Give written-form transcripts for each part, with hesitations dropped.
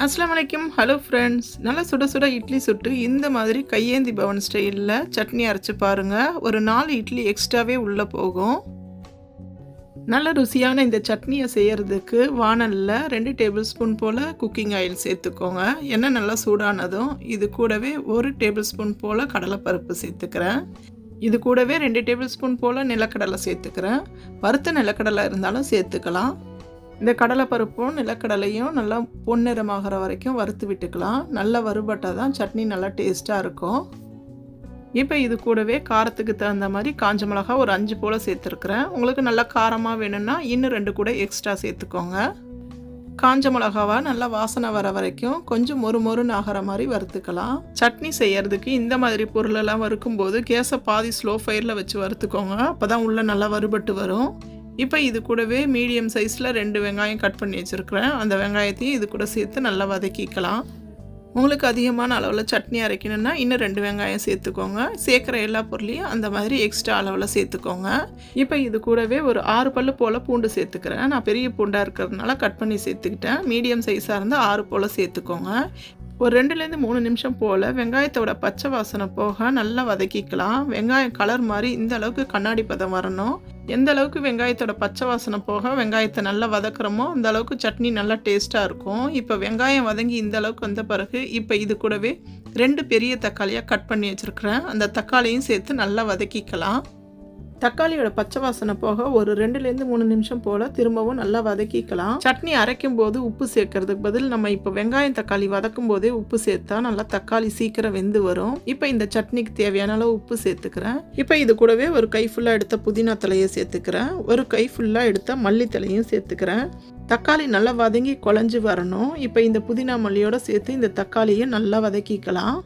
அஸ்ஸலாமு அலைக்கும். Hello friends. நல்லா சுட சுட இட்லி சுட்டு இந்த மாதிரி கையேந்தி பவன் ஸ்டைலில் சட்னி அரைச்சி பாருங்கள். ஒரு 4 இட்லி எக்ஸ்ட்ராவே உள்ளே போகும். நல்ல ருசியான இந்த சட்னியை செய்கிறதுக்கு வானலில் 2 டேபிள் ஸ்பூன் போல் குக்கிங் ஆயில் சேர்த்துக்கோங்க. எண்ணெய் நல்லா சூடானதும் இது கூடவே 1 டேபிள் ஸ்பூன் போல் கடலைப்பருப்பு சேர்த்துக்கிறேன். இது கூடவே 2 டேபிள் ஸ்பூன் போல் நிலக்கடலை சேர்த்துக்கிறேன். வறுத்த நிலக்கடலை இருந்தாலும் சேர்த்துக்கலாம். இந்த கடலைப்பருப்பும் நிலக்கடலையும் நல்லா பொன்னிறமாகிற வரைக்கும் வறுத்து விட்டுக்கலாம். நல்லா வறுபட்டால் தான் சட்னி நல்லா டேஸ்ட்டாக இருக்கும். இப்போ இது கூடவே காரத்துக்கு தகுந்த மாதிரி காஞ்ச மிளகா ஒரு 5 போல் சேர்த்துருக்குறேன். உங்களுக்கு நல்லா காரமாக வேணும்னா இன்னும் 2 கூட எக்ஸ்ட்ரா சேர்த்துக்கோங்க. காஞ்ச மிளகாவை நல்லா வாசனை வர வரைக்கும் கொஞ்சம் மொறுன்னு ஆகிற மாதிரி வறுத்துக்கலாம். சட்னி செய்யறதுக்கு இந்த மாதிரி பொருளெல்லாம் வறுக்கும்போது கேஸை பாதி ஸ்லோ ஃபயரில் வச்சு வறுத்துக்கோங்க. அப்போ தான் உள்ளே நல்லா வறுபட்டு வரும். இப்போ இது கூடவே மீடியம் சைஸில் 2 வெங்காயம் கட் பண்ணி வச்சுருக்கிறேன். அந்த வெங்காயத்தையும் இது கூட சேர்த்து நல்லா வதக்கிக்கலாம். உங்களுக்கு அதிகமான அளவில் சட்னி அரைக்கணுன்னா இன்னும் 2 வெங்காயம் சேர்த்துக்கோங்க. சேர்க்குற எல்லா பொருளையும் அந்த மாதிரி எக்ஸ்ட்ரா அளவில் சேர்த்துக்கோங்க. இப்போ இது கூடவே ஒரு 6 பல்லு போல் பூண்டு சேர்த்துக்கிறேன். நான் பெரிய பூண்டாக இருக்கிறதுனால கட் பண்ணி சேர்த்துக்கிட்டேன். மீடியம் சைஸாக இருந்தால் 6 போல் சேர்த்துக்கோங்க. ஒரு 2லேருந்து 3 நிமிஷம் போல் வெங்காயத்தோட பச்சை வாசனை போக நல்லா வதக்கிக்கலாம். வெங்காயம் கலர் மாதிரி இந்த அளவுக்கு கண்ணாடி பதம் வரணும். எந்த அளவுக்கு வெங்காயத்தோட பச்சை வாசனை போக வெங்காயத்தை நல்லா வதக்குறோமோ அந்த அளவுக்கு சட்னி நல்லா டேஸ்ட்டாக இருக்கும். இப்போ வெங்காயம் வதங்கி இந்த அளவுக்கு வந்த பிறகு இப்போ இது கூடவே 2 பெரிய தக்காளியாக கட் பண்ணி வச்சுருக்கிறேன். அந்த தக்காளியும் சேர்த்து நல்லா வதக்கிக்கலாம். தக்காளியோட பச்சை வாசனை போக ஒரு 2லேருந்து 3 நிமிஷம் போல் திரும்பவும் நல்லா வதக்கிக்கலாம். சட்னி அரைக்கும் போது உப்பு சேர்க்கறதுக்கு பதில் நம்ம இப்போ வெங்காயம் தக்காளி வதக்கும் போதே உப்பு சேர்த்தா நல்லா தக்காளி சீக்கிரம் வெந்து வரும். இப்போ இந்த சட்னிக்கு தேவையான அளவு உப்பு சேர்த்துக்கிறேன். இப்போ இது கூடவே ஒரு கை ஃபுல்லாக எடுத்த புதினா தலையை சேர்த்துக்கிறேன். ஒரு கை ஃபுல்லாக எடுத்த மல்லித்தலையும் சேர்த்துக்கிறேன். தக்காளி நல்லா வதங்கி குழஞ்சி வரணும். இப்போ இந்த புதினா மல்லியோட சேர்த்து இந்த தக்காளியை நல்லா வதக்கிக்கலாம்.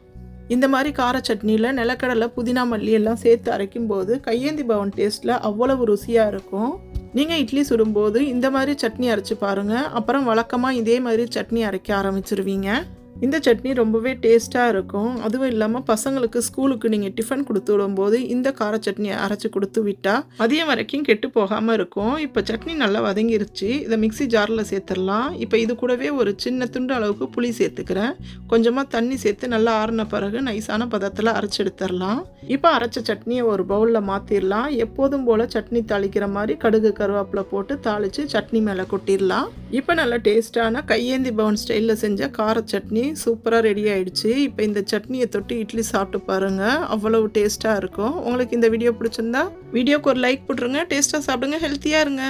இந்த மாதிரி கார சட்னியில் நிலக்கடலை புதினா மல்லி எல்லாம் சேர்த்து அரைக்கும்போது கையேந்தி பவன் டேஸ்ட்டில் அவ்வளவு ருசியாக இருக்கும். நீங்கள் இட்லி சுடும்போது இந்த மாதிரி சட்னி அரைச்சி பாருங்கள். அப்புறம் வழக்கமாக இதே மாதிரி சட்னி அரைக்க ஆரம்பிச்சிருவீங்க. இந்த சட்னி ரொம்பவே டேஸ்ட்டாக இருக்கும். அதுவும் இல்லாமல் பசங்களுக்கு ஸ்கூலுக்கு நீங்கள் டிஃபன் கொடுத்து விடும்போது இந்த கார சட்னியை அரைச்சி கொடுத்து விட்டால் மதியம் வரைக்கும் கெட்டு போகாமல் இருக்கும். இப்போ சட்னி நல்லா வதங்கிருச்சு. இதை மிக்ஸி ஜாரில் சேர்த்துடலாம். இப்போ இது கூடவே ஒரு சின்ன துண்டு அளவுக்கு புளி சேர்த்துக்கிறேன். கொஞ்சமாக தண்ணி சேர்த்து நல்லா ஆறின பிறகு நைஸான பதத்தில் அரைச்சி எடுத்துடலாம். இப்போ அரைச்ச சட்னியை ஒரு பவுலில் மாற்றிடலாம். எப்போதும் போல் சட்னி தாளிக்கிற மாதிரி கடுகு கருவேப்பிலை போட்டு தாளித்து சட்னி மேலே கொட்டிடலாம். இப்போ நல்லா டேஸ்ட்டான கையேந்தி பவன் ஸ்டைலில் செஞ்ச கார சட்னி சூப்பராக ரெடி ஆயிடுச்சு. இப்போ இந்த சட்னியை தொட்டு இட்லி சாப்பிட்டு பாருங்கள். அவ்வளவு டேஸ்ட்டாக இருக்கும். உங்களுக்கு இந்த வீடியோ பிடிச்சிருந்தா வீடியோக்கு ஒரு லைக் போட்டுருங்க. டேஸ்ட்டாக சாப்பிடுங்க. ஹெல்த்தியாக இருங்க.